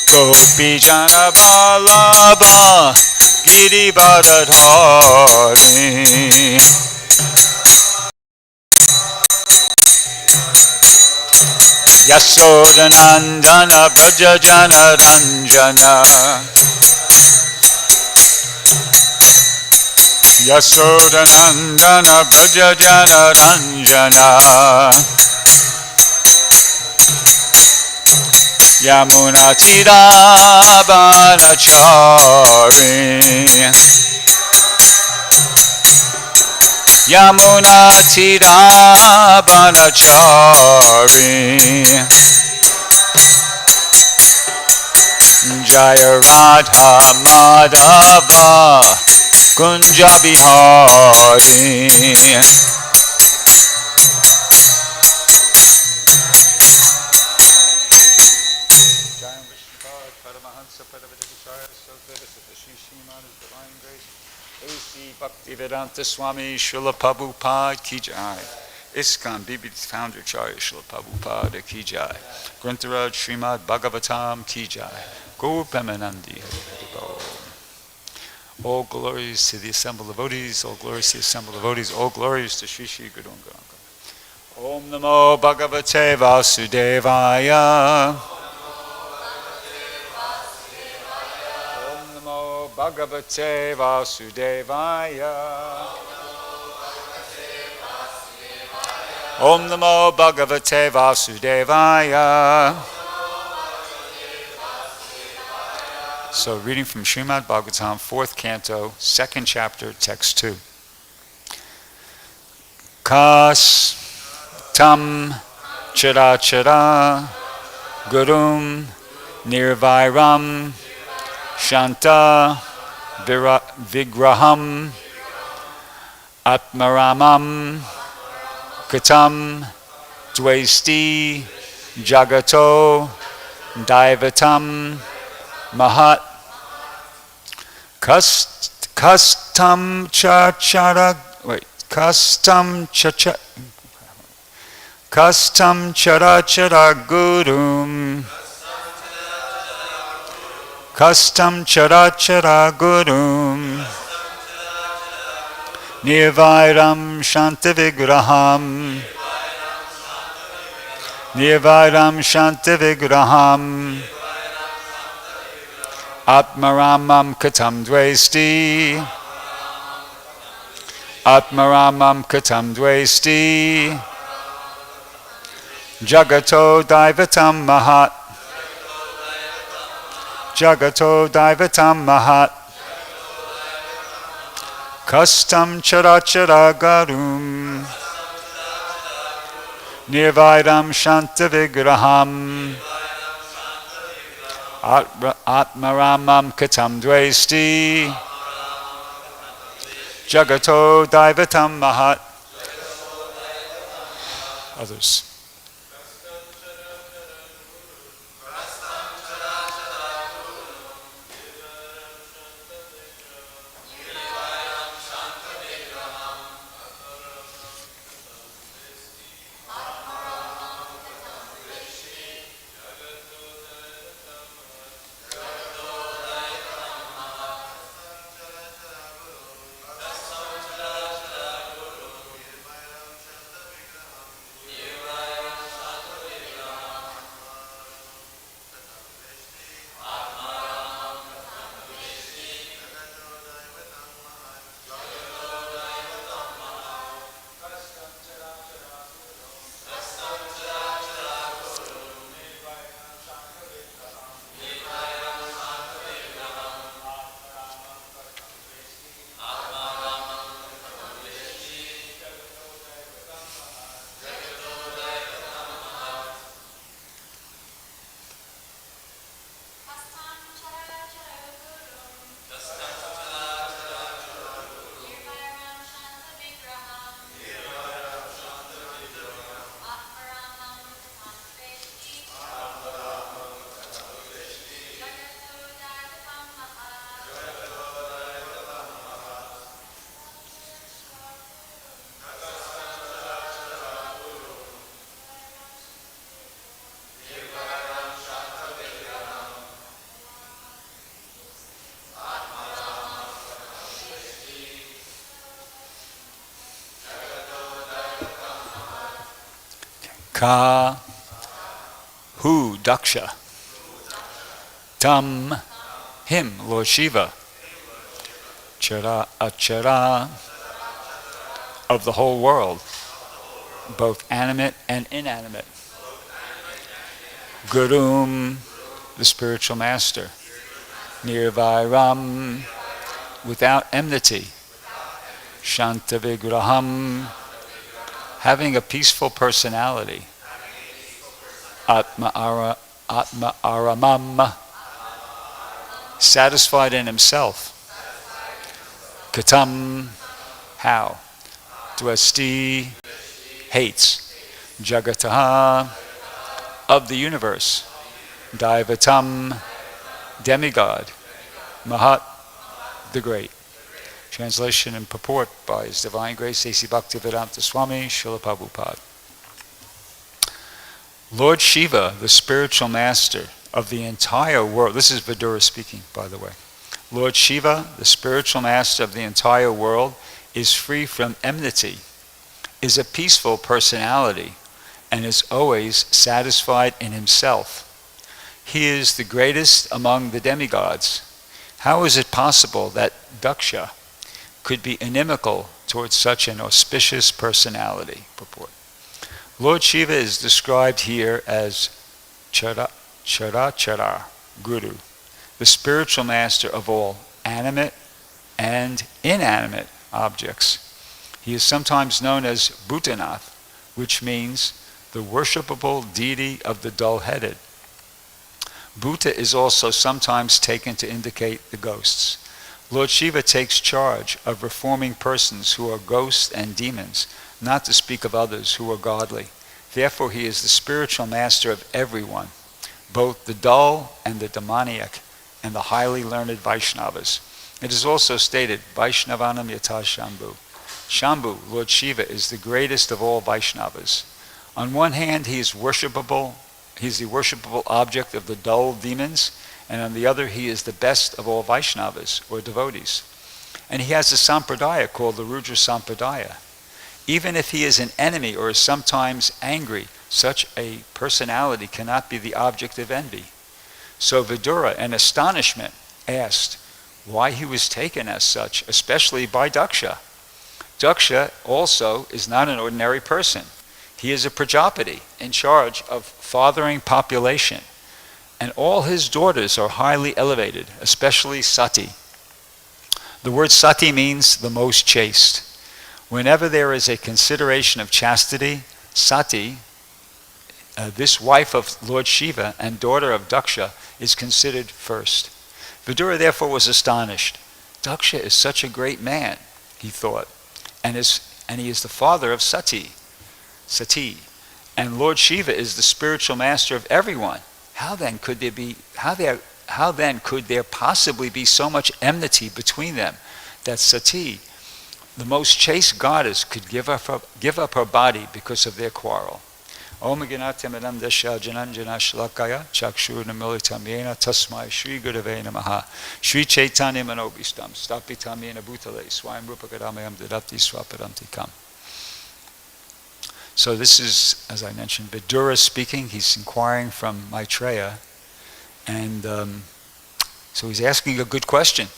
Gopi Jana Vallabha Girivardhari Yasodhanandana Braja Jana Ranjana Yasodhanandana Braja Jana Ranjana Yamuna Tiravanachari Yamuna Tiravanachari Jaya Radha Madhava Kunja Bihari Bhaktivedanta Swami Srila Prabhupada ki jai. ISKCON BBD Founder Acharya Srila Prabhupada ki jai. Grantharaj Srimad Bhagavatam ki jai. Gaur Premanandi. All glories to the assembled devotees, all glories to the assembled devotees, all glories to Shri Shri Guru Gauranga. Om Namo Bhagavate Vasudevaya. Bhagavate Vasudevaya. Om Namo Bhagavate Vasudevaya. So reading from Srimad Bhagavatam, 4th Canto, 2nd chapter, text 2. Kathaṁ carācara-guruṁ nirvairam śānta-vigraham ātmārāmam kathaṁ dveṣṭi jagato daivatam mahat kathaṁ carācara-guruṁ kathaṁ carācara-guruṁ nirvairam śānta-vigraham śānta-vigraham ātmārāmam kathaṁ dveṣṭi jagato daivatam mahat kathaṁ carācara-guruṁ nirvairam śānta-vigraham ātmārāmam kathaṁ dveṣṭi jagato daivatam mahat. Others. Ka Hu Dakṣa Tam him, Lord Śiva, cara-acara of the whole world, both animate and inanimate. Gurum, the spiritual master. Nirvairam, without enmity. Śānta-vigraham, having a peaceful personality. Ātma-ārāmam, satisfied in himself. Katham, how. Dveṣṭi, hates. Jagato, of the universe. Daivatam, demigod. Mahat, the great. Translation and purport by His Divine Grace A.C. Bhaktivedanta Swami Srila Prabhupada. Lord Śiva, the spiritual master of the entire world, this is Vidura speaking, by the way. Lord Śiva, the spiritual master of the entire world, is free from enmity, is a peaceful personality, and is always satisfied in himself. He is the greatest among the demigods. How is it possible that Dakṣa could be inimical towards such an auspicious personality? Purport. Lord Śiva is described here as carācara-guru, the spiritual master of all animate and inanimate objects. He is sometimes known as Bhūtanātha, which means the worshipable deity of the dull-headed. Bhuta is also sometimes taken to indicate the ghosts. Lord Śiva takes charge of reforming persons who are ghosts and demons, not to speak of others who are godly. Therefore he is the spiritual master of everyone, both the dull and the demoniac, and the highly learned Vaishnavas. It is also stated, Vaishnavanam yata Shambhu. Shambhu, Lord Śiva, is the greatest of all Vaishnavas. On one hand, he is worshipable. He is the worshipable object of the dull demons, and on the other, he is the best of all Vaishnavas, or devotees. And he has a sampradāya called the Rudra-sampradāya. Even if he is an enemy or is sometimes angry, such a personality cannot be the object of envy. So Vidura, in astonishment, asked why he was taken as such, especially by Dakṣa. Dakṣa also is not an ordinary person. He is a Prajapati in charge of fathering population. And all his daughters are highly elevated, especially Sati. The word Sati means the most chaste. Whenever there is a consideration of chastity, Sati, this wife of Lord Śiva and daughter of Dakṣa, is considered first. Vidura therefore was astonished. Dakṣa is such a great man, he thought, and he is the father of Sati. And Lord Śiva is the spiritual master of everyone. How then could there possibly be so much enmity between them that Sati, the most chaste goddess, could give up her body because of their quarrel? Om Ganatamidam Dasha Jananjana Shlakaya Chakshurnamilitam Yena Tasmai Shri Gurave Namaha Shri Chaitanya Manobistam Stapitam Yena Bhutale Swayam Rupakadamayam Dadati Swapadanti Kam. So this is, as I mentioned, Vidura speaking. He's inquiring from Maitreya, and so he's asking a good question.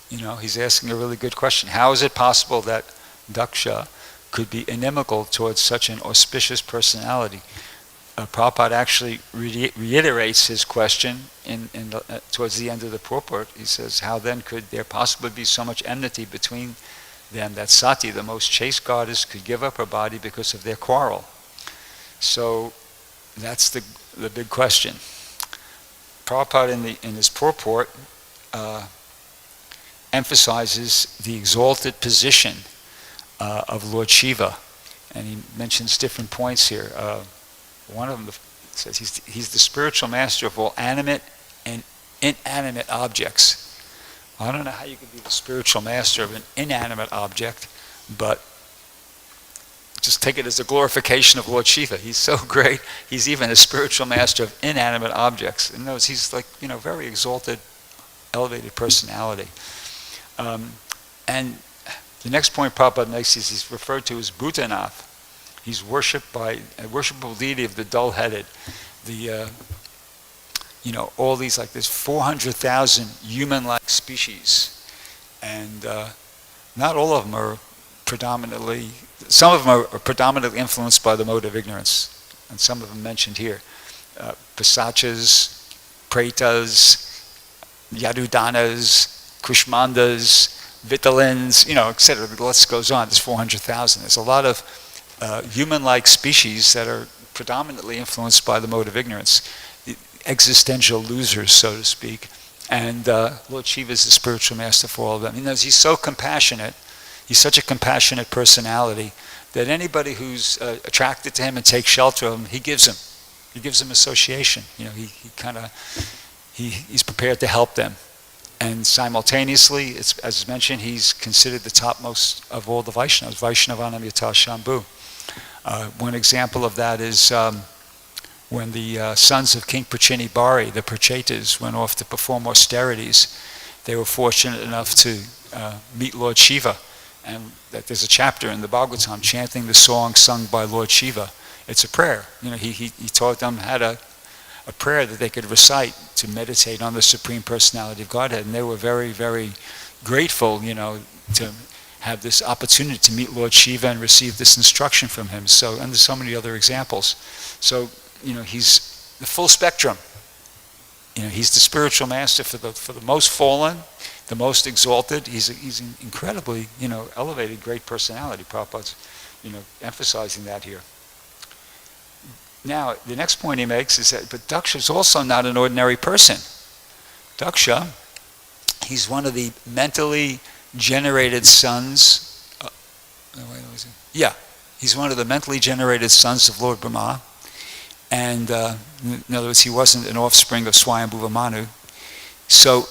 He's asking a really good question. How is it possible that Dakṣa could be inimical towards such an auspicious personality? Prabhupada actually reiterates his question towards the end of the purport. He says, how then could there possibly be so much enmity between them that Sati, the most chaste goddess, could give up her body because of their quarrel? So that's the big question. Prabhupada in his purport emphasizes the exalted position of Lord Śiva, and he mentions different points here. One of them says he's the spiritual master of all animate and inanimate objects. I don't know how you could be the spiritual master of an inanimate object, but just take it as a glorification of Lord Śiva. He's so great, he's even a spiritual master of inanimate objects. In other words, he's like, very exalted, elevated personality. And the next point Prabhupada makes is he's referred to as Bhūtanātha. He's worshipped by a worshipable deity of the dull-headed. All these, like there's 400,000 human-like species, and not all of them are predominantly, some of them are predominantly influenced by the mode of ignorance, and some of them mentioned here. Pisachas, Pretas, Yadudanas, Kushmandas, Vitalins, etc. The list goes on. There's 400,000. There's a lot of human-like species that are predominantly influenced by the mode of ignorance, existential losers, so to speak. And Lord Śiva is the spiritual master for all of them. He's so compassionate. He's such a compassionate personality that anybody who's attracted to him and takes shelter of him, he gives them association. He's prepared to help them. And simultaneously, as mentioned, he's considered the topmost of all the Vaishnavas, Vaishnavanam Yata Shambhu. One example of that is when the sons of King Prachini Bari, the Prachetas, went off to perform austerities. They were fortunate enough to meet Lord Śiva. And that there's a chapter in the Bhagavatam chanting the song sung by Lord Śiva. It's a prayer. He taught them how to a prayer that they could recite to meditate on the Supreme Personality of Godhead. And they were very, very grateful, to have this opportunity to meet Lord Śiva and receive this instruction from him. So, and there's so many other examples. So, he's the full spectrum. He's the spiritual master for the most fallen, the most exalted. He's an incredibly, elevated, great personality. Prabhupada's, emphasizing that here. Now, the next point he makes is that, but Dakṣa is also not an ordinary person. Dakṣa, he's one of the mentally generated sons. He's one of the mentally generated sons of Lord Brahma. And in other words, he wasn't an offspring of Swayambhuva Manu. So,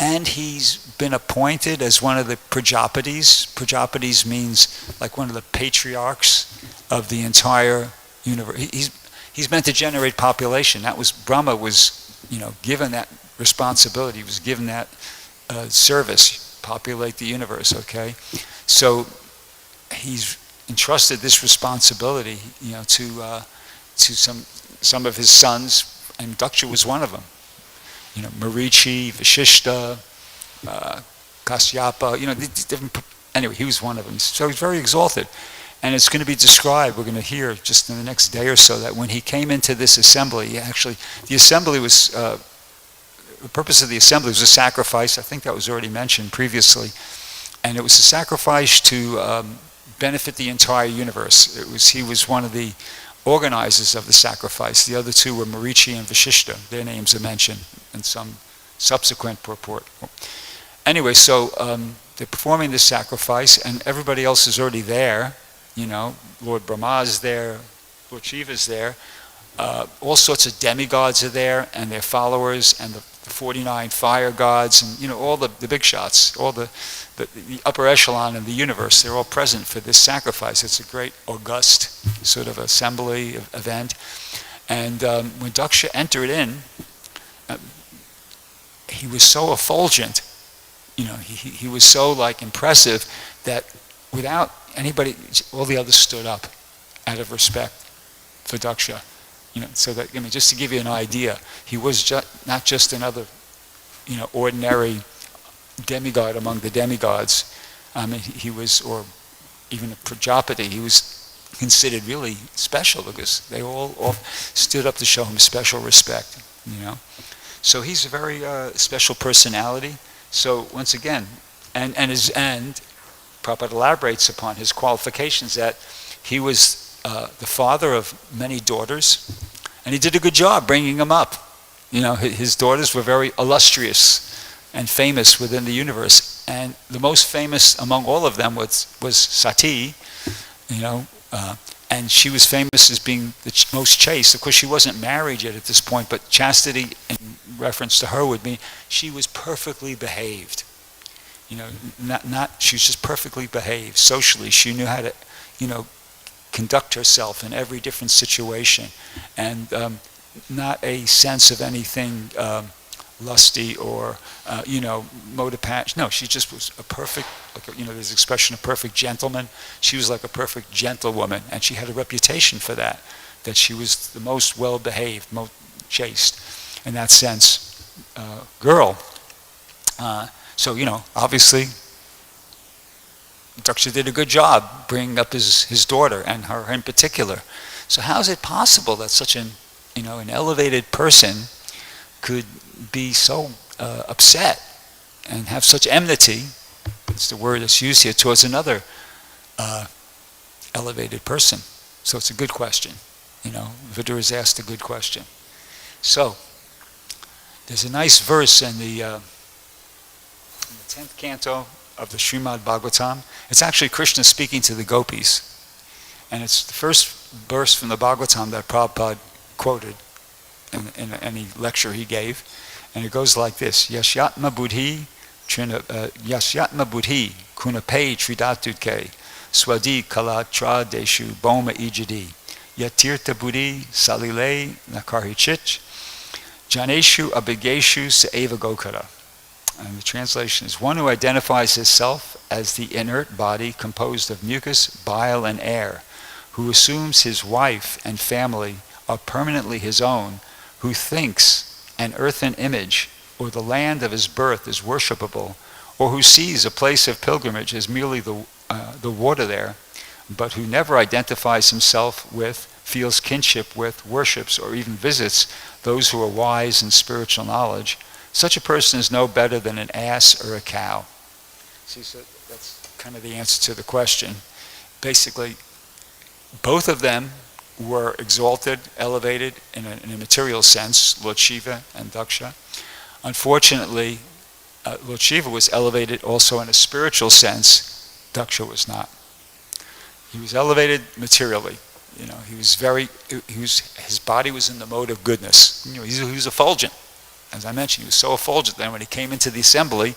and he's been appointed as one of the Prajapatis. Prajapatis means like one of the patriarchs of the entire universe. He's meant to generate population. That was, Brahma was, given that responsibility. He was given that service, populate the universe, okay? So he's entrusted this responsibility, to some of his sons, and Dakṣa was one of them. Marichi, Vashishta, Kasyapa, different. Anyway, he was one of them. So he's very exalted. And it's going to be described, we're going to hear just in the next day or so, that when he came into this assembly, the assembly was, the purpose of the assembly was a sacrifice. I think that was already mentioned previously. And it was a sacrifice to benefit the entire universe. He was one of the organizers of the sacrifice. The other two were Marichi and Vashishta. Their names are mentioned in some subsequent purport. Anyway, so they're performing this sacrifice, and everybody else is already there. Lord Brahma is there, Lord Śiva is there. All sorts of demigods are there, and their followers, and the 49 fire gods, and all the big shots, all the upper echelon in the universe. They're all present for this sacrifice. It's a great august sort of assembly event. And when Dakṣa entered in, he was so effulgent. He was so impressive that without anybody, all the others stood up out of respect for Dakṣa. So that, just to give you an idea, he was not just another, ordinary demigod among the demigods. He was, or even a Prajapati, he was considered really special because they all stood up to show him special respect, So he's a very special personality. So once again, and Prabhupada elaborates upon his qualifications that he was the father of many daughters, and he did a good job bringing them up. His daughters were very illustrious and famous within the universe, and the most famous among all of them was Sati, and she was famous as being the most chaste. Of course, she wasn't married yet at this point, but chastity, in reference to her, would mean she was perfectly behaved. She was just perfectly behaved socially. She knew how to, conduct herself in every different situation, and not a sense of anything lusty or, mode of passion. No, she just was a perfect, there's the expression, a perfect gentleman. She was like a perfect gentlewoman, and she had a reputation for that she was the most well-behaved, most chaste, in that sense, girl. So, obviously, Dakṣa did a good job bringing up his daughter, and her in particular. So how is it possible that such an elevated person could be so upset and have such enmity, it's the word that's used here, towards another elevated person? So it's a good question. Vidura has asked a good question. So, there's a nice verse in the 10th canto of the Srimad Bhagavatam. It's actually Krishna speaking to the gopis. And it's the first verse from the Bhagavatam that Prabhupada quoted in any lecture he gave. And it goes like this: Yasyatma buddhi kunape tridatutke swadi kalatra deshu boma ijadi yatirta buddhi salile nakarhichit janeshu abigeshu saeva gokara. And the translation is: one who identifies himself as the inert body composed of mucus, bile, and air, who assumes his wife and family are permanently his own, who thinks an earthen image or the land of his birth is worshipable, or who sees a place of pilgrimage as merely the water there, but who never identifies himself with, feels kinship with, worships, or even visits those who are wise in spiritual knowledge, such a person is no better than an ass or a cow. See, so that's kind of the answer to the question. Basically, both of them were exalted, elevated in a material sense, Lord Śiva and Dakṣa. Unfortunately, Lord Śiva was elevated also in a spiritual sense. Dakṣa was not. He was elevated materially. His body was in the mode of goodness. He was effulgent. As I mentioned, he was so effulgent that when he came into the assembly,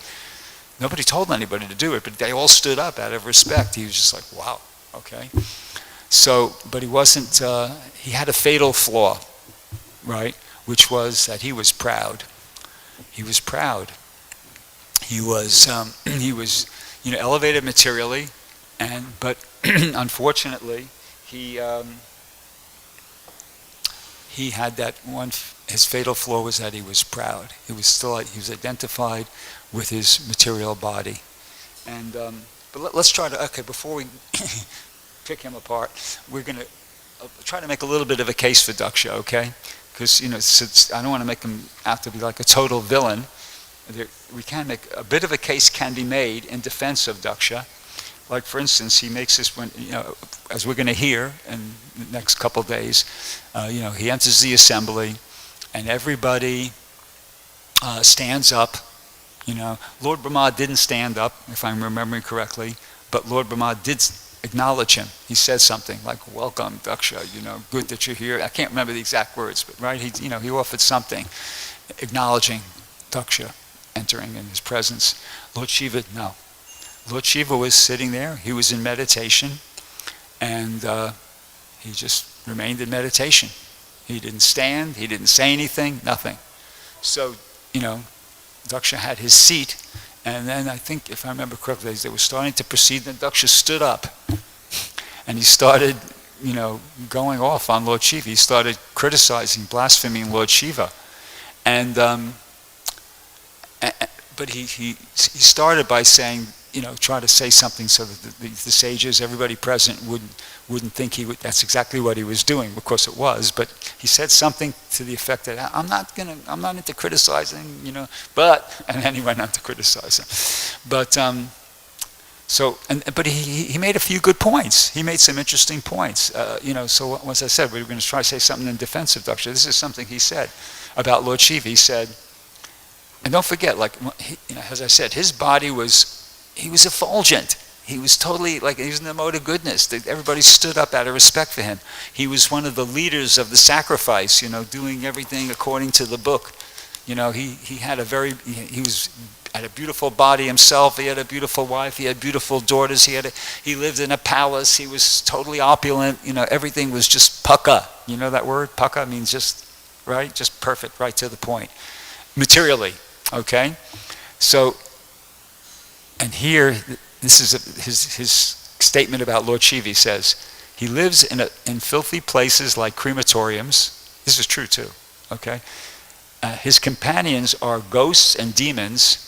nobody told anybody to do it, but they all stood up out of respect. He was just like, wow, okay. So, but he wasn't, he had a fatal flaw, right? Which was that he was proud. He was proud. He was elevated materially, but unfortunately, he had that one. His fatal flaw was that he was proud. He was identified with his material body, and but let's try to. Okay, before we pick him apart, we're going to try to make a little bit of a case for Dakṣa, okay? Because I don't want to make him out to be like a total villain. We can make a bit of a case can be made in defense of Dakṣa. Like, for instance, he makes this when, as we're going to hear in the next couple of days, he enters the assembly and everybody stands up. Lord Brahma didn't stand up, if I'm remembering correctly, but Lord Brahma did acknowledge him. He said something like, "Welcome, Dakṣa, good that you're here." I can't remember the exact words, but right, he offered something, acknowledging Dakṣa entering in his presence. Lord Śiva, no. Lord Śiva was sitting there. He was in meditation, and he just remained in meditation. He didn't stand. He didn't say anything. Nothing. So, Dakṣa had his seat, and then I think, if I remember correctly, they were starting to proceed, and Dakṣa stood up, and he started, going off on Lord Śiva. He started criticizing, blaspheming Lord Śiva, and but he started by saying, try to say something so that the sages, everybody present, wouldn't think that's exactly what he was doing. Of course it was, but he said something to the effect that I'm not into criticizing, but, and then he went on to criticize him. But but he made a few good points. He made some interesting points. So as I said, we were going to try to say something in defense of Dakṣa. This is something he said about Lord Śiva. He said, and don't forget, as I said, his body he was effulgent. He was totally, he was in the mode of goodness. Everybody stood up out of respect for him. He was one of the leaders of the sacrifice, doing everything according to the book. He had he was had a beautiful body himself. He had a beautiful wife. He had beautiful daughters. He lived in a palace. He was totally opulent. Everything was just paka. You know that word? Paka means just, right? Just perfect, right to the point. materially, okay? So, and here, this is his statement about Lord Śiva. He says, he lives in filthy places like crematoriums. This is true too, okay? His companions are ghosts and demons.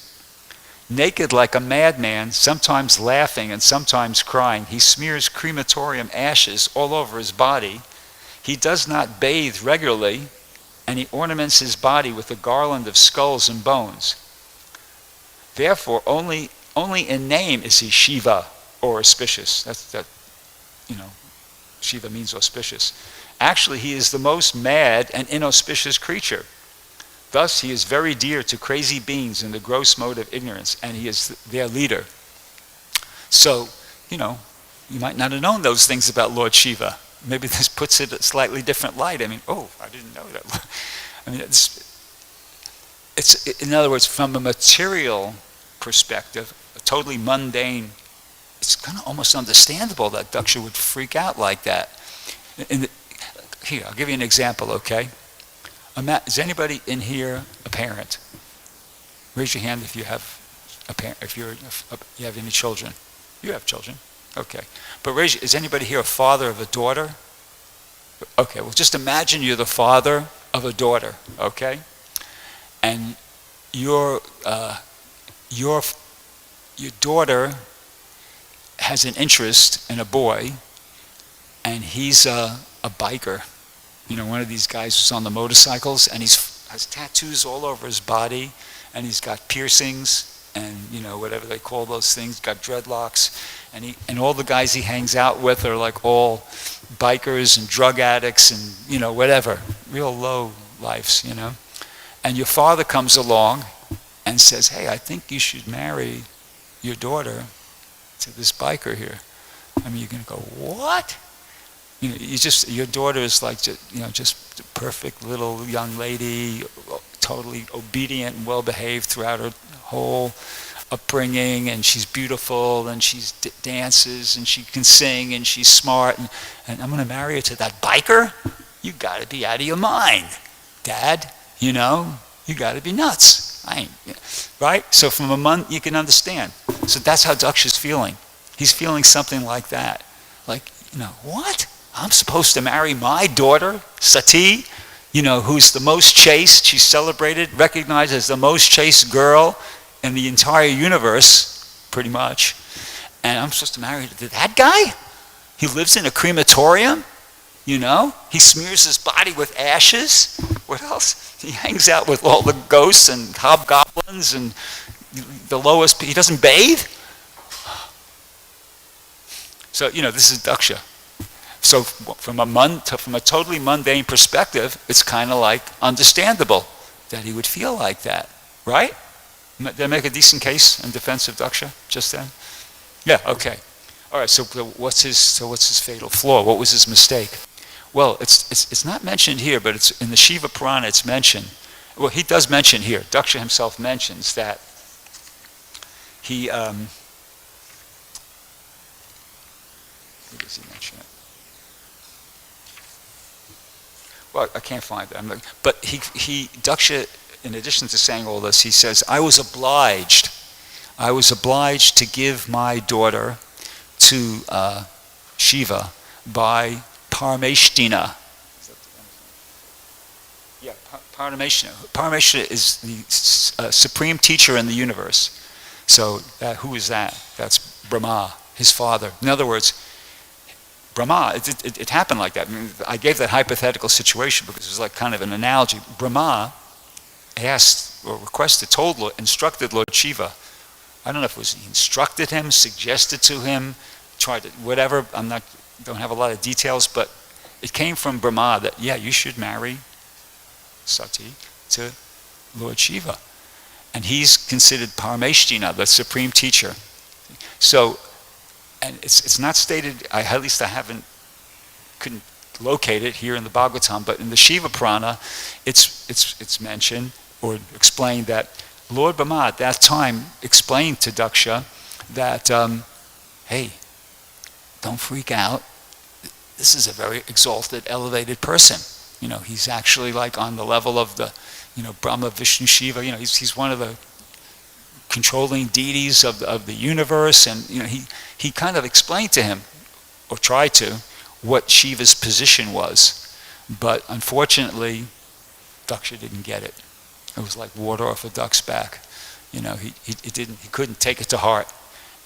Naked like a madman, sometimes laughing and sometimes crying, he smears crematorium ashes all over his body. He does not bathe regularly, and he ornaments his body with a garland of skulls and bones. Therefore, only in name is he Shiva, or auspicious. Shiva means auspicious. Actually, he is the most mad and inauspicious creature. Thus, he is very dear to crazy beings in the gross mode of ignorance, and he is their leader. So, you might not have known those things about Lord Śiva. Maybe this puts it a slightly different light. I mean, I didn't know that. I mean, it's in other words, from a material perspective, a totally mundane, it's kind of almost understandable that Dakṣa would freak out like that. Here, I'll give you an example, okay? Is anybody in here a parent? Raise your hand if you have a parent. If you have any children, you have children, okay. But is anybody here a father of a daughter? Okay. Well, just imagine you're the father of a daughter, okay, and your daughter has an interest in a boy, and he's a biker. One of these guys who's on the motorcycles, and has tattoos all over his body, and he's got piercings, and whatever they call those things, got dreadlocks, and all the guys he hangs out with are like all bikers and drug addicts and whatever, real low lives, And your father comes along and says, "Hey, I think you should marry your daughter to this biker here." I mean, you're going to go, "What?" Your daughter is like, just a perfect little young lady, totally obedient and well-behaved throughout her whole upbringing, and she's beautiful, and she dances, and she can sing, and she's smart, and I'm going to marry her to that biker? You got to be out of your mind, Dad. You got to be nuts. Right? So from a month, you can understand. So that's how Dakṣa's feeling. He's feeling something like that. Like, what? I'm supposed to marry my daughter, Sati, who's the most chaste. She's celebrated, recognized as the most chaste girl in the entire universe, pretty much. And I'm supposed to marry that guy? He lives in a crematorium, He smears his body with ashes. What else? He hangs out with all the ghosts and hobgoblins and the lowest. He doesn't bathe? So, this is Dakṣa. So from a totally mundane perspective, it's kind of like understandable that he would feel like that, right? Did I make a decent case in defense of Dakṣa just then? Yeah, okay. All right, so what's his fatal flaw? What was his mistake? Well, it's not mentioned here, but it's in the Shiva Purana it's mentioned. Well, he does mention here, Dakṣa himself mentions that he, where does he mention it? Well, I can't find it. But Dakṣa, in addition to saying all this, he says, I was obliged to give my daughter to Shiva by Parameshtina. Yeah, Parameshtina. Parameshtina is the supreme teacher in the universe. So who is that? That's Brahma, his father. In other words, Brahma, it happened like that. I mean, I gave that hypothetical situation because it was like kind of an analogy. Brahma asked or instructed Lord Śiva. I don't know if it was he instructed him, suggested to him, tried to, whatever. Don't have a lot of details, but it came from Brahma that you should marry Sati to Lord Śiva, and he's considered Parameshtina, the supreme teacher. So. And it's not stated, at least I couldn't locate it here in the Bhagavatam, but in the Shiva Purana, it's mentioned or explained that Lord Brahma at that time explained to Dakṣa that, hey, don't freak out. This is a very exalted, elevated person. He's actually like on the level of the, Brahma, Vishnu, Shiva, he's one of the controlling deities of the universe, and he kind of explained to him, or tried to, what Shiva's position was. But unfortunately, Dakṣa didn't get it. It was like water off a duck's back. He couldn't take it to heart.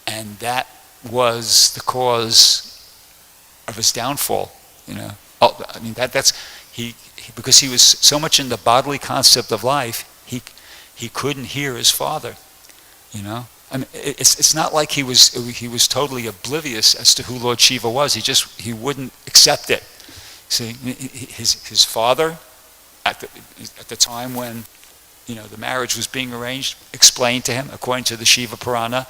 And that was the cause of his downfall. Because he was so much in the bodily concept of life, he couldn't hear his father. It's not like he was totally oblivious as to who Lord Śiva was. He wouldn't accept it. See, his father at the time when the marriage was being arranged explained to him, according to the Shiva Purana,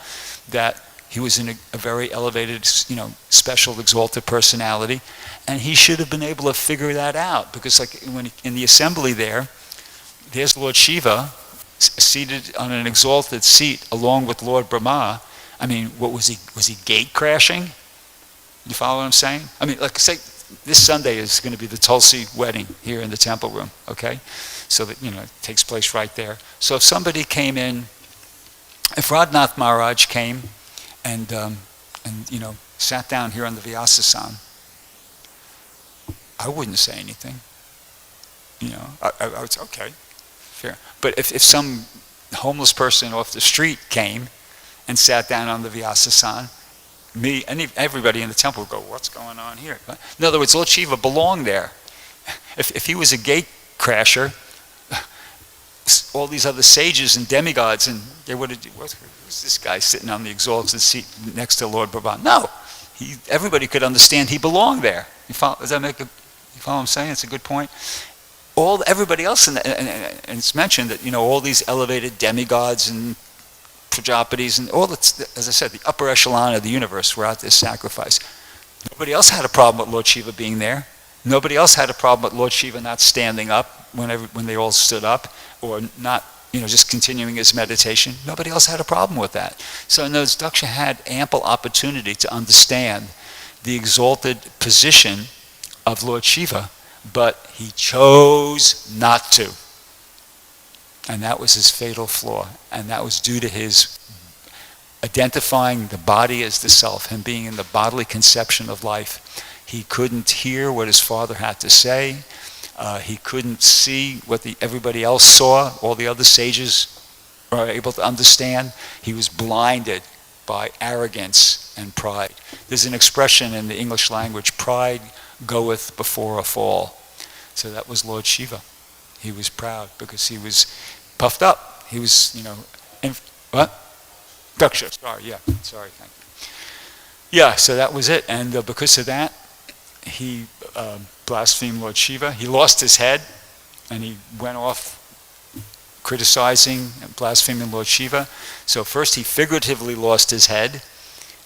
that he was in a very elevated, special, exalted personality, and he should have been able to figure that out, because when in the assembly there's Lord Śiva seated on an exalted seat along with Lord Brahma. What was he? Was he gate crashing? You follow what I'm saying? Say this Sunday is going to be the Tulsi wedding here in the temple room, okay? So that, it takes place right there. So if somebody came in, if Radhanath Maharaj came and sat down here on the Vyasasan, I wouldn't say anything. I would say, okay, fair. But if some homeless person off the street came and sat down on the Vyasasan, me and everybody in the temple would go, what's going on here? In other words, Lord Śiva belonged there. If he was a gate crasher, all these other sages and demigods, and they would have, who's this guy sitting on the exalted seat next to Lord Brahma? No, everybody could understand he belonged there. You follow what I'm saying? It's a good point. Everybody else, and it's mentioned that all these elevated demigods and Prajapatis and all, as I said, the upper echelon of the universe were out there sacrificed. Nobody else had a problem with Lord Śiva being there. Nobody else had a problem with Lord Śiva not standing up when they all stood up, or not, just continuing his meditation. Nobody else had a problem with that. So in those, Dakṣa had ample opportunity to understand the exalted position of Lord Śiva, but he chose not to. And that was his fatal flaw. And that was due to his identifying the body as the self, him being in the bodily conception of life. He couldn't hear what his father had to say. He couldn't see what everybody else saw, all the other sages were able to understand. He was blinded by arrogance and pride. There's an expression in the English language, pride goeth before a fall. So that was Lord Śiva. He was proud because he was puffed up. He was, what? Dakṣa, sorry, thank you. Yeah, so that was it. And because of that, he blasphemed Lord Śiva. He lost his head, and he went off criticizing and blaspheming Lord Śiva. So first he figuratively lost his head,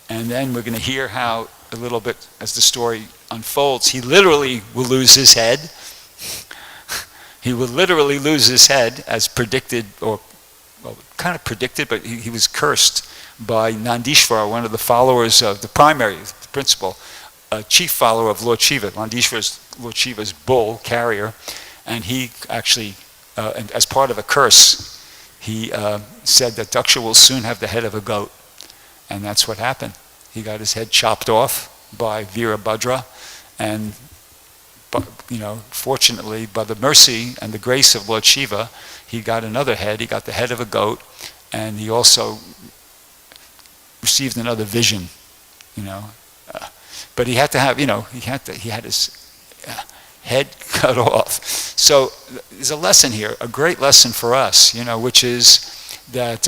and then we're going to hear how, a little bit as the story unfolds, he literally will lose his head. He will literally lose his head, as predicted, or kind of predicted, but he was cursed by Nandishvara, one of the followers of the principal, chief follower of Lord Śiva. Nandishvara is Lord Shiva's bull carrier, and he actually, and as part of a curse, he said that Dakṣa will soon have the head of a goat, and that's what happened. He got his head chopped off by Virabhadra, and fortunately, by the mercy and the grace of Lord Śiva, he got another head. He got the head of a goat, and he also received another vision. But he had to have, he had his head cut off. So there's a lesson here, a great lesson for us, which is that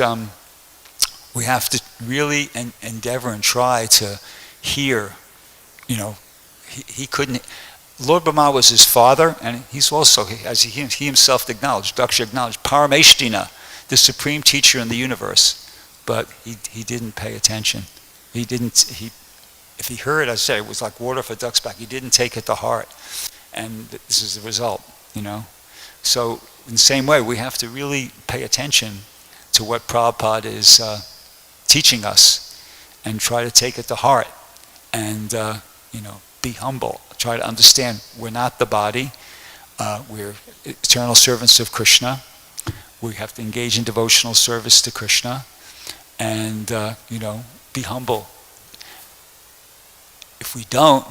we have to really endeavor and try to hear. He couldn't. Lord Brahma was his father, and he's also, as he himself acknowledged, Dakṣa acknowledged, Parameshtina, the supreme teacher in the universe. But he didn't pay attention. If he heard, as I said, it was like water off a duck's back. He didn't take it to heart. And this is the result, So in the same way, we have to really pay attention to what Prabhupada is teaching us, and try to take it to heart, and be humble. Try to understand we're not the body. We're eternal servants of Krishna. we have to engage in devotional service to Krishna and, be humble. If we don't,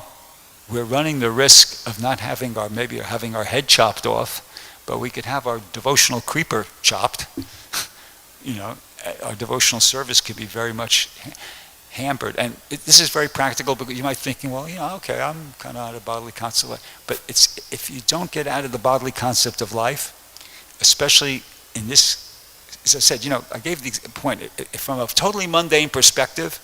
we're running the risk of not having having our head chopped off, but we could have our devotional creeper chopped. Our devotional service could be very much hampered. And this is very practical, because you might be thinking, well, okay, I'm kind of out of bodily concept of life. But if you don't get out of the bodily concept of life, especially in this, as I said, I gave the point, from a totally mundane perspective,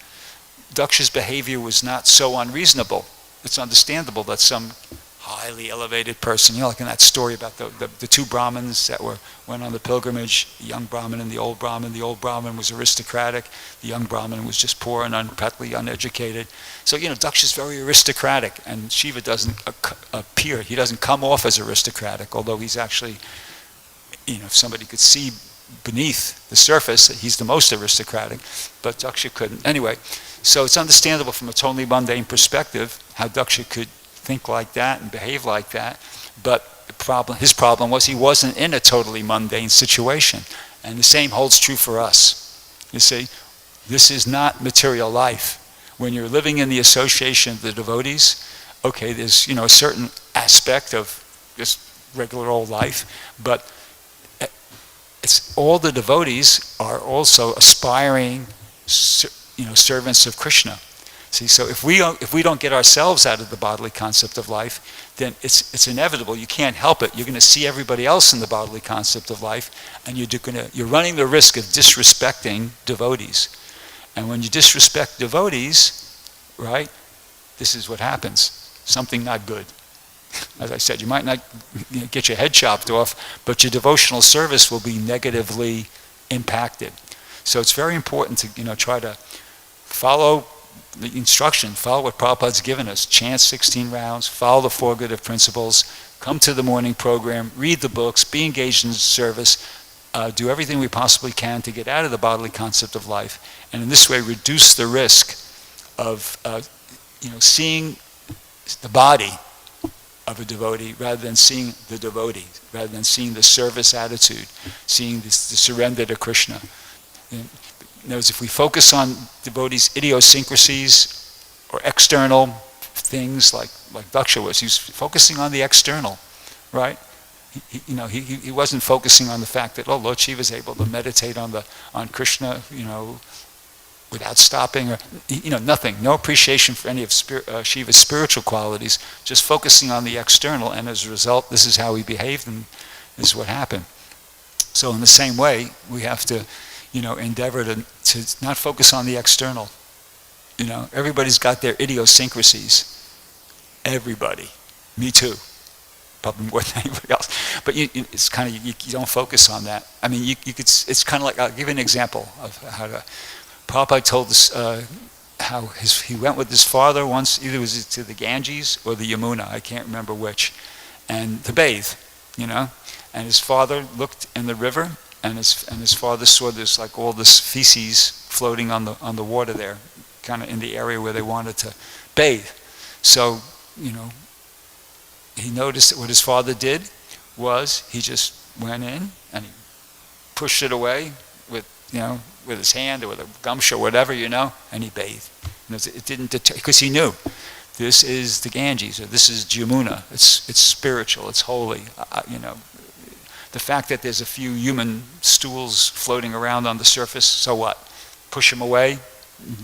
Daksha's behavior was not so unreasonable. It's understandable that some highly elevated person, like in that story about the two Brahmins that went on the pilgrimage, the young Brahmin and the old Brahmin. The old Brahmin was aristocratic, the young Brahmin was just poor and practically uneducated. So, Daksha's very aristocratic, and Śiva doesn't appear, he doesn't come off as aristocratic, although he's actually, if somebody could see beneath the surface, he's the most aristocratic, but Daksha couldn't. Anyway, so it's understandable from a totally mundane perspective how Daksha could think like that and behave like that, but his problem was he wasn't in a totally mundane situation. And the same holds true for us. You see, this is not material life. When you're living in the association of the devotees, okay, there's a certain aspect of just regular old life, but it's all the devotees are also aspiring servants of Krishna. See, so if we don't get ourselves out of the bodily concept of life, then it's inevitable. You can't help it. You're going to see everybody else in the bodily concept of life, and you're running the risk of disrespecting devotees. And when you disrespect devotees, right, this is what happens. Something not good. As I said, you might not get your head chopped off, but your devotional service will be negatively impacted. So it's very important to try to follow the instruction, follow what Prabhupada's given us, chant 16 rounds, follow the four good principles, come to the morning program, read the books, be engaged in service, do everything we possibly can to get out of the bodily concept of life, and in this way reduce the risk of seeing the body of a devotee rather than seeing the devotee, rather than seeing the service attitude, seeing the surrender to Krishna. In other words, if we focus on devotees' idiosyncrasies or external things like Daksha was, he was focusing on the external, right? He wasn't focusing on the fact that, Lord Śiva is able to meditate on Krishna, without stopping, or nothing, no appreciation for any of Shiva's spiritual qualities, just focusing on the external, and as a result, this is how he behaved, and this is what happened. So in the same way, we have to, endeavor to not focus on the external. Everybody's got their idiosyncrasies. Everybody, me too, probably more than anybody else. But it's kind of you don't focus on that. I mean, you could. It's kind of like, I'll give you an example of how to. Prabhupada told us how he went with his father once, either it was to the Ganges or the Yamuna, I can't remember which, and to bathe, and his father looked in the river, and his father saw this, like all this feces floating on the water there, kind of in the area where they wanted to bathe. So, he noticed that what his father did was he just went in and he pushed it away with his hand or with a gumshoe or whatever, and he bathed. It didn't deter, because he knew this is the Ganges, or this is Jamuna. It's spiritual, it's holy. The fact that there's a few human stools floating around on the surface, so what? Push them away,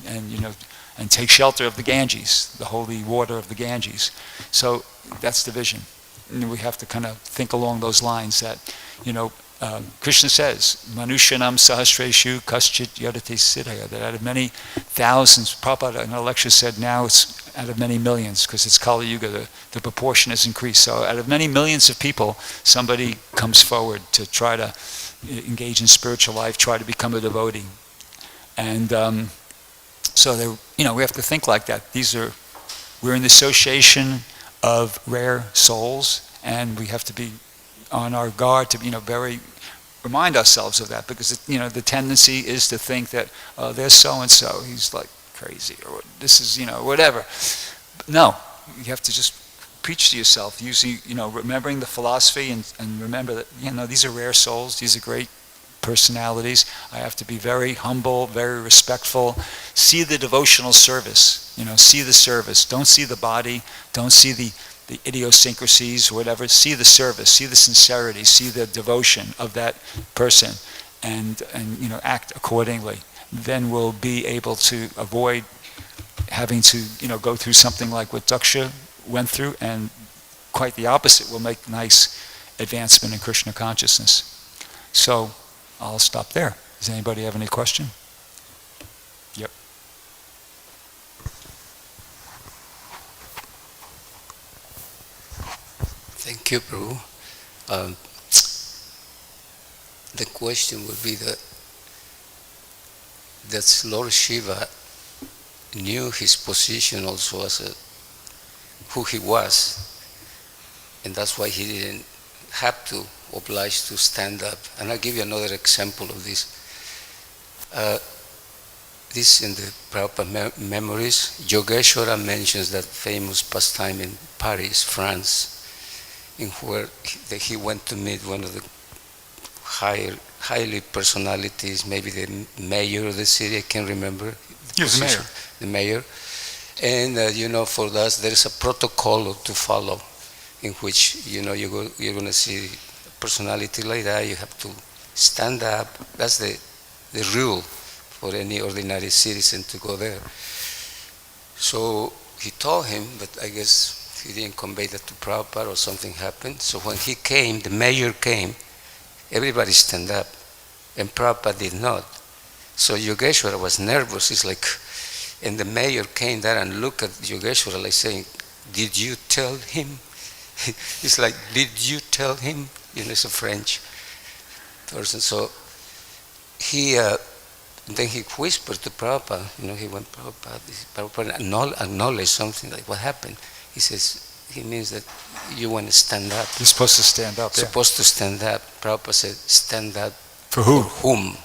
and take shelter of the Ganges, the holy water of the Ganges. So that's the vision. And we have to kind of think along those lines that, Krishna says, Manushanam sahasreshu kaschit yadate siddhaya, that out of many thousands, Prabhupada in a lecture said now it's out of many millions, because it's Kali Yuga, the proportion has increased. So out of many millions of people, somebody comes forward to try to engage in spiritual life, try to become a devotee. And so we have to think like that. We're in the association of rare souls, and we have to be on our guard to remind ourselves of that, because the tendency is to think that there's so and so, he's like crazy, or this is whatever. No, you have to just preach to yourself using remembering the philosophy, and remember that these are rare souls, these are great personalities. I have to be very humble, very respectful. See the devotional service, see the service. Don't see the body, don't see the idiosyncrasies or whatever. See the service, see the sincerity, see the devotion of that person, and act accordingly. Then we'll be able to avoid having to go through something like what Dakṣa went through, and quite the opposite will make nice advancement in Krishna consciousness. So I'll stop there. Does anybody have any question? Yep. Thank you, Prabhu. The question would be that Lord Śiva knew his position also as who he was, and that's why he didn't have to oblige to stand up. And I'll give you another example of this. This in the Prabhupada memories, Yogeshwara mentions that famous pastime in Paris, France, in where he went to meet one of the highly personalities, maybe the mayor of the city, I can't remember. He was the mayor. The mayor. And for us, there's a protocol to follow, in which you're going to see a personality like that, you have to stand up. That's the rule for any ordinary citizen to go there. So he told him, but I guess he didn't convey that to Prabhupada, or something happened. So when he came, the mayor came, everybody stand up, and Prabhupada did not. So Yogeshwara was nervous. He's like, and the mayor came there and looked at Yogeshwara like saying, "Did you tell him?" It's like, "Did you tell him?" It's a French person. So then he whispered to Prabhupada, he went, Prabhupada acknowledged something, like, what happened? He says, he means that you want to stand up. You're supposed to stand up. Supposed to stand up. Prabhupada said, stand up. For who? For whom?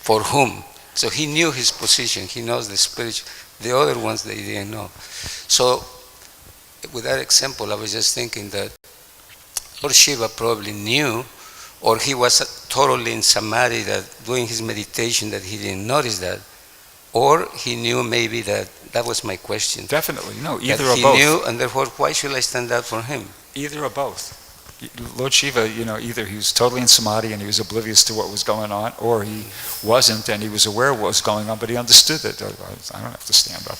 For whom? So he knew his position. He knows the spiritual. The other ones, they didn't know. So with that example, I was just thinking that Lord Śiva probably knew, or he was totally in samadhi, that doing his meditation, that he didn't notice that, or he knew maybe that was my question. Definitely, either that or he both. He knew, and therefore, why should I stand up for him? Either or both. Lord Śiva, either he was totally in samadhi and he was oblivious to what was going on, or he wasn't and he was aware of what was going on, but he understood that I don't have to stand up.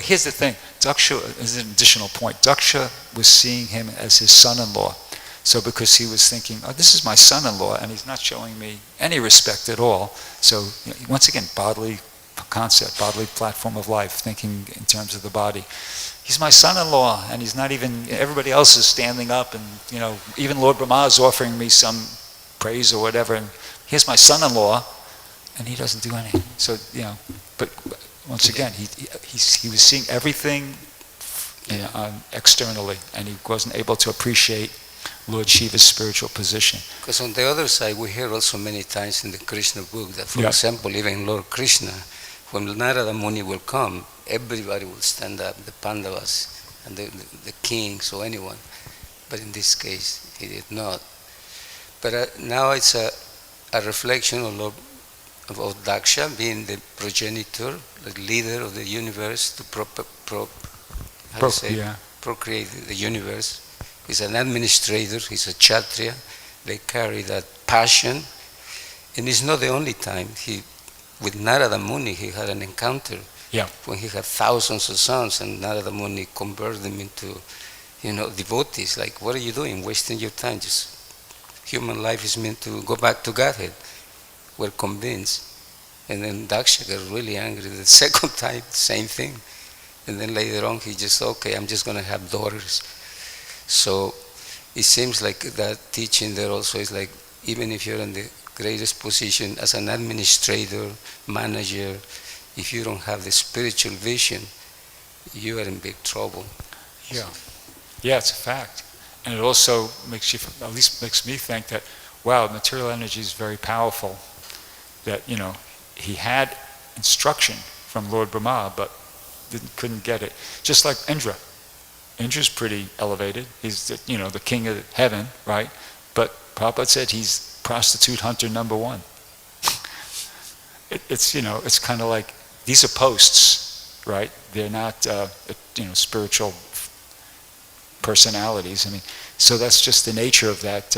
Here's the thing. Dakṣa is an additional point. Dakṣa was seeing him as his son-in-law. So because he was thinking, this is my son-in-law, and he's not showing me any respect at all. So once again, bodily concept, bodily platform of life, thinking in terms of the body. He's my son-in-law, and he's not even, everybody else is standing up, and even Lord Brahma is offering me some praise or whatever, and here's my son-in-law, and he doesn't do anything. So, but once again, he was seeing everything externally, and he wasn't able to appreciate Lord Shiva's spiritual position. Because on the other side, we hear also many times in the Krishna book that, for example, even Lord Krishna, when Narada Muni will come, everybody will stand up, the Pandavas and the kings or anyone. But in this case, he did not. But now it's a reflection of Dakṣa being the progenitor, the leader of the universe, to procreate the universe. He's an administrator, he's a kshatriya. They carry that passion. And it's not the only time. With Narada Muni, he had an encounter when he had thousands of sons, and Narada Muni converted them into, devotees. Like, what are you doing? Wasting your time. Just human life is meant to go back to Godhead. We're convinced. And then Dakṣa got really angry. The second time, same thing. And then later on, he just, okay, I'm just going to have daughters. So it seems like that teaching there also is like, even if you're in the greatest position as an administrator, manager, if you don't have the spiritual vision, you are in big trouble. Yeah, it's a fact. And it also makes you, at least makes me think that, wow, material energy is very powerful. That, he had instruction from Lord Brahma, but couldn't get it. Just like Indra. Indra's pretty elevated. He's the king of heaven, right? But Prabhupada said he's prostitute hunter number one. It's, you know, it's kind of like, these are posts, right? They're not, you know, spiritual personalities. I mean, so that's just the nature of that.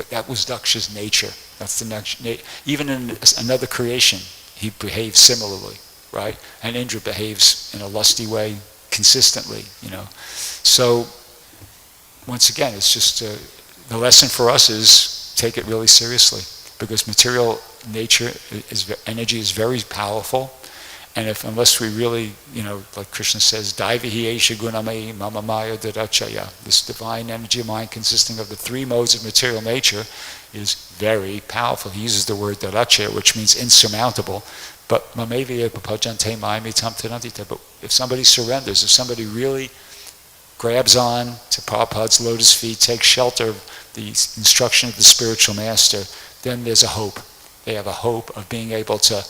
That was Dakṣa's nature. That's the next. Even in another creation, he behaves similarly, right? And Indra behaves in a lusty way consistently, you know. So once again, it's just the lesson for us is take it really seriously, because material nature energy is very powerful. And unless we really, you know, like Krishna says, daivahi esha gunamayi mama maya dadachaya, this divine energy of mind consisting of the three modes of material nature is very powerful. He uses the word dadachaya, which means insurmountable. But mameviya papajante mayamitam tadantita. But if somebody surrenders, if somebody really grabs on to Prabhupada's lotus feet, takes shelter of the instruction of the spiritual master, then there's a hope. They have a hope of being able to,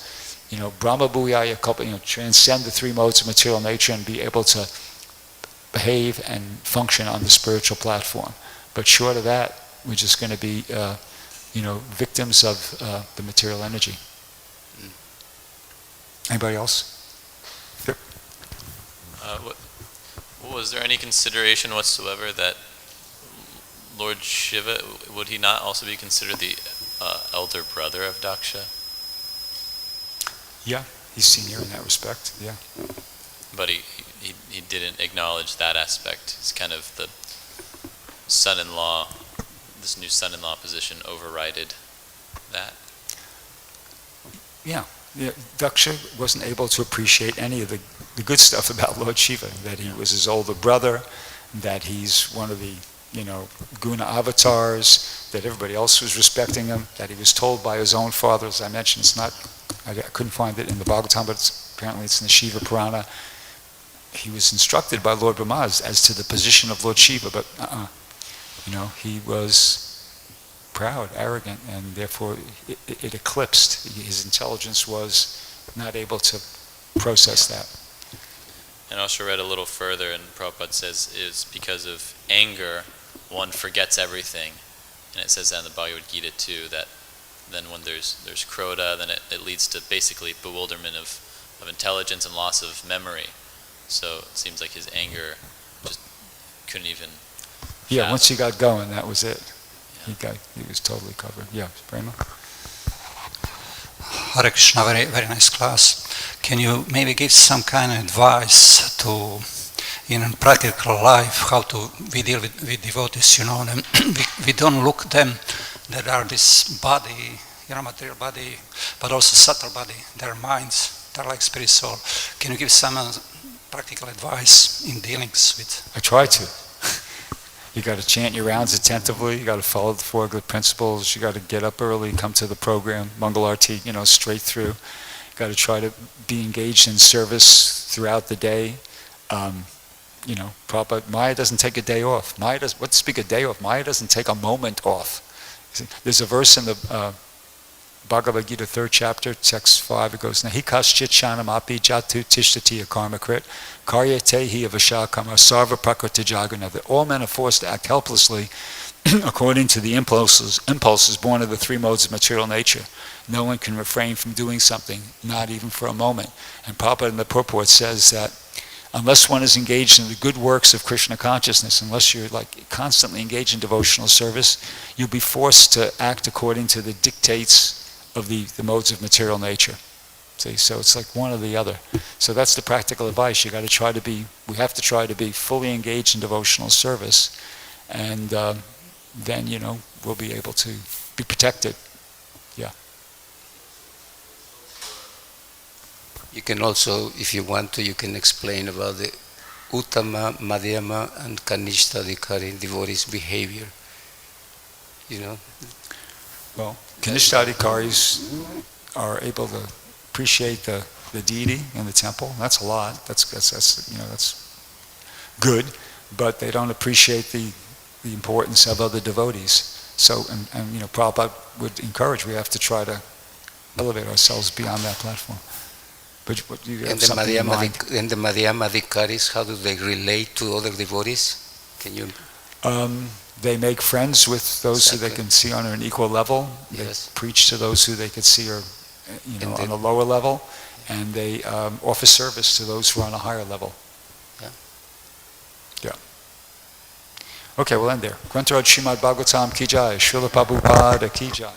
you know, Brahma Bhuyaya Kalpa, you know, transcend the three modes of material nature and be able to behave and function on the spiritual platform. But short of that, we're just going to be, you know, victims of the material energy. Anybody else? Yep. Was there any consideration whatsoever that Lord Śiva, would he not also be considered the elder brother of Dakṣa? Yeah, he's senior in that respect, yeah. But he didn't acknowledge that aspect. It's kind of the son-in-law, this new son-in-law position overrided that. Yeah, Dakṣa wasn't able to appreciate any of the good stuff about Lord Śiva, that he was his older brother, that he's one of the, you know, guna avatars, that everybody else was respecting him, that he was told by his own father, as I mentioned, it's not, I couldn't find it in the Bhagavatam, but apparently it's in the Shiva Purana. He was instructed by Lord Brahma as to the position of Lord Śiva, but you know, he was proud, arrogant, and therefore it eclipsed. His intelligence was not able to process that. And I also read a little further, and Prabhupada says, is because of anger, one forgets everything. And it says that in the Bhagavad Gita too, that then when there's krodha, then it leads to basically bewilderment of intelligence and loss of memory. So it seems like his anger just couldn't even Yeah, once he got going, that was it. Yeah. He was totally covered. Yeah, Prema? Hare Krishna, very nice class. Can you maybe give some kind of advice to, in practical life, how to we deal with devotees, you know, we don't look them, that are this body, you know, material body, but also subtle body, their minds, they're like spirit soul. Can you give some practical advice in dealings with? I try to. You got to chant your rounds attentively. You got to follow the four good principles. You got to get up early, come to the program, Mangalarti, you know, straight through. You got to try to be engaged in service throughout the day. You know, Prabhupada, Maya doesn't take a day off. Maya does. What to speak a day off? Maya doesn't take a moment off. See, there's a verse in the Bhagavad Gita, 3rd chapter, text 5. It goes, "Nahi kaschit shanamapi jatu tishtati karmakrit karyate hi avasha kama sarva prakriti jagana." That all men are forced to act helplessly according to the impulses born of the three modes of material nature. No one can refrain from doing something, not even for a moment. And Prabhupada in the purport says that unless one is engaged in the good works of Krishna consciousness, unless you're like constantly engaged in devotional service, you'll be forced to act according to the dictates of the modes of material nature. See, so it's like one or the other. So that's the practical advice. We have to try to be fully engaged in devotional service, and then, you know, we'll be able to be protected. Yeah. You can also, if you want to, you can explain about the Uttama, Madhyama, and Kanishta-adhikari devotees' behavior. You know? Well, Kanishta-adhikaris are able to appreciate the deity in the temple. That's a lot. That's you know, that's good, but they don't appreciate the importance of other devotees. So, and you know, Prabhupada would encourage, we have to try to elevate ourselves beyond that platform. But what do you have something in mind? And the Madhyama-adhikaris, how do they relate to other devotees? Can you? They make friends with those who they Exactly. can see on an equal level. They Yes. preach to those who they could see are, on Indeed. a lower level, and they offer service to those who are on a higher level. Yeah. Yeah. Okay, we'll end there. Grantaraj Srimad Bhagavatam ki jai, Srila Prabhupada ki jai.